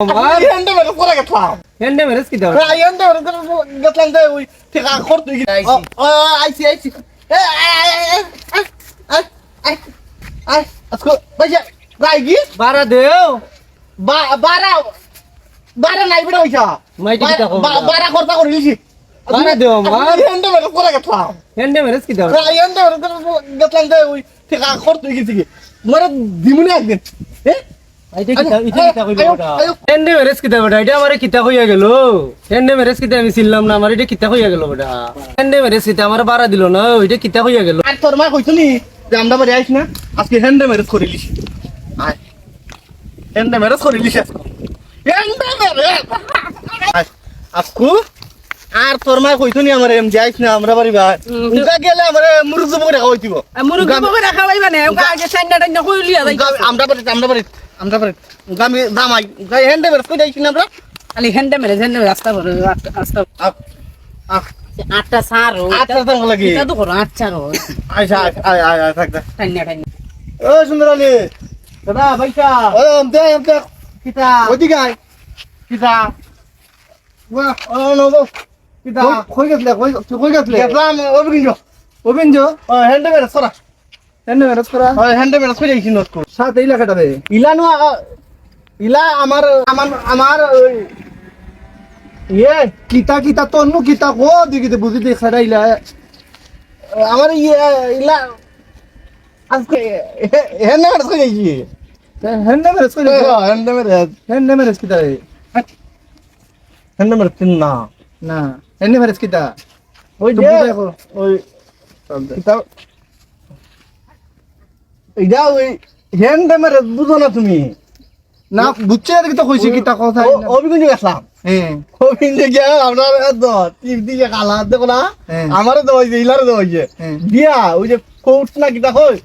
আমার এন্ডে মেরে পড়ে গেলাম এন্ডে মেরেস কি দাও এন্ডে মেরে গেলাম যে ওই ঠিক করতে গিয়ে আইছি আজকে ভাইয়া রাইগি বারা দেও বারা নাই বেটা হইছা মাইটি কি দাও বারা খরচা করে লিছি বারা দেও আমার এন্ডে মেরে পড়ে গেলাম এন্ডে মেরেস কি দাও এন্ডে মেরে গেলাম যে ওই ঠিক করতে গিয়েছি মরে দিমুনি একদিন হ্যাঁ এটা কিতা কইলো ওটা এন্ডে মেরেস কিতা বড়া এটা আমারে কিতা কইয়া গেল এন্ডে মেরেস কিতা আমি ছিলাম না আমার এটা কিতা কইয়া গেল বড়া এন্ডে মেরেস কিতা আমার বাড়া দিল না ওইটা কিতা কইয়া গেল আর তোর মা কইছনি যে আমরা বাড়ি আইছ না আজকে হ্যান্ডে ম্যারেজ করে লিস আয় হ্যান্ডে ম্যারেজ করে লিস আজকে হ্যান্ডে ম্যারেজ আজকে আর তোর মা কইছনি আমার এম যাইছ না আমরা বাড়ি ভাই উগা গেলে আমারে মুরুজ বকে রাখা হইতিব মুরুগ বকে রাখা হইবা না ওগা আগে সাইনা টাইনা কইলিয়া যাই আমরা বাড়ি উগা আমি দামাই উগা হ্যান্ডে ম্যারেজ কই যাইছ না আমরা খালি হেন্ডে মেরে রাস্তা ভরে রাস্তা আপ আপ আটটা সারো আচ্ছা তো লাগি এটা তো করো আচ্ছা রো আচ্ছা আয় থাক থাক টাইনা টাইনা ও সুন্দর আলী দাদা ভাইকা ও আমতে কিতা ওদিকে আয় কিতা বাহ ও নো কিতা কই গেছলে কই গেছলে গেছলাম অবিঞ্জ ও হ্যান্ডে মেরেজ করা হ্যান্ডে মেরেজ করা ও হ্যান্ডে মেরেজ করে আইছি নট কো সাথে ইলাকাটা রে ইলানো ইলা আমার ওই ইয়ে কিতা তন্নু কিতা কো দিকে বুঝিতে খাড়াইলা আমার ইলা আজকে হ্যান্ডে মেরেজ করে আইছি হ্যান্ডে মেরেজ করে হ্যান্ডে মেরেজ কিতা রে হ্যান্ডে মেরেজ না না হ্যান্ডে মেরেজ কিতা ওই যে ওই কিতা এইটা ওই হ্যান্ডে মেরেজ বুঝো না তুমি না বুঝছে আর কিতা কইছি কিতা কথা অভিগঞ্জ গেছলাম হ্যাঁ অভিগঞ্জ গিয়া আমরা টিপ দিয়ে কালা দেখো না আমারও তো হইছে ইলারও তো হইছে দিয়া ওই যে কোর্স না কিতা কই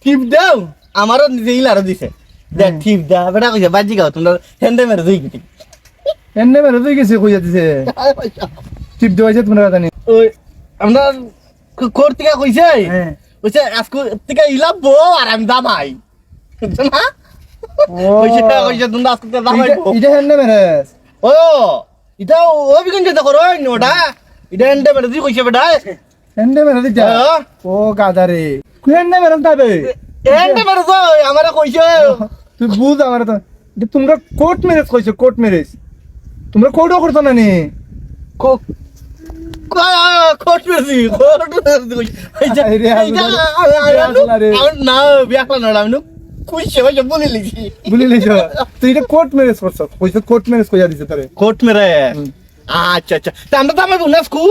টিপ দাও আমারও নিজে ইলারও দিছে দেখ টিপ দা বেটা কইছে বাজি গাও তোমরা হ্যান্ডে মেরে দুই গিটি হ্যান্ডে মেরে দুই গেছে কইয়া দিছে টিপ দেওয়াইছে তোমরা জানি ওই আমরা কোর্ট থেকে কইছে কইছে আজকে থেকে ইলা বো আর আমি দামাই বুঝছ না কইছে তোমরা আজকে দামাই এটা হ্যান্ডে মেরেস ও এটা অভিগঞ্জ দেখো রই নোটা এটা হ্যান্ডে মেরে দুই কইছে বেটা হ্যান্ডে মেরে দিছা ও গাদারে হ্যান্ডে মেরে দাবে হ্যান্ডে মেরে তো আমারে কইছে তুই বুঝ আমারে তো তোমরা কোর্ট ম্যারেজ কইছো কোর্ট ম্যারেজ তোমরা কোর্টও করছো না নি কোর্ট ম্যারেজ না বিয়াকলা না আমি কইছে কইছে বলে লিছি তুই এটা কোর্ট ম্যারেজ করছো কইছো কোর্ট ম্যারেজ কইয়া দিছে তোরে কোর্ট ম্যারেজ আচ্ছা তা আমরা দামাইবো না স্কু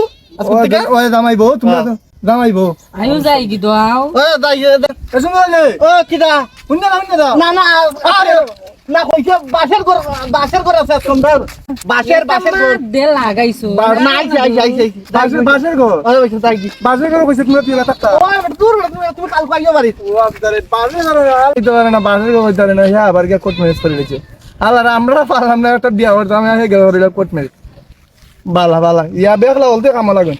ওই দামাইবো তোমরা দামাইবো আইও যাই কি দাও ও দাই এসুন ও কিডা হুন্না দাও না আরে না কইছে বাসের ঘর আছে তোমরা বাসের ঘর দে লাগাইছো না আইছে বাসের ঘর আরে কইছে তাই কি বাসের ঘর কইছে তুমি তিলা থাকতা ও দূর তুমি কাল পাইও বাড়ি ও আরে বাসের ঘর আই তো না বাসের ঘর ধরে না হ্যাঁ আবার কি কোর্ট ম্যারেজ করে দিয়েছে আল্লাহ আমরা পারলাম না একটা বিয়া করতে আমি আগে গেল কোর্ট ম্যারেজ বালা ইয়া বেখলা বলতে কাম লাগুন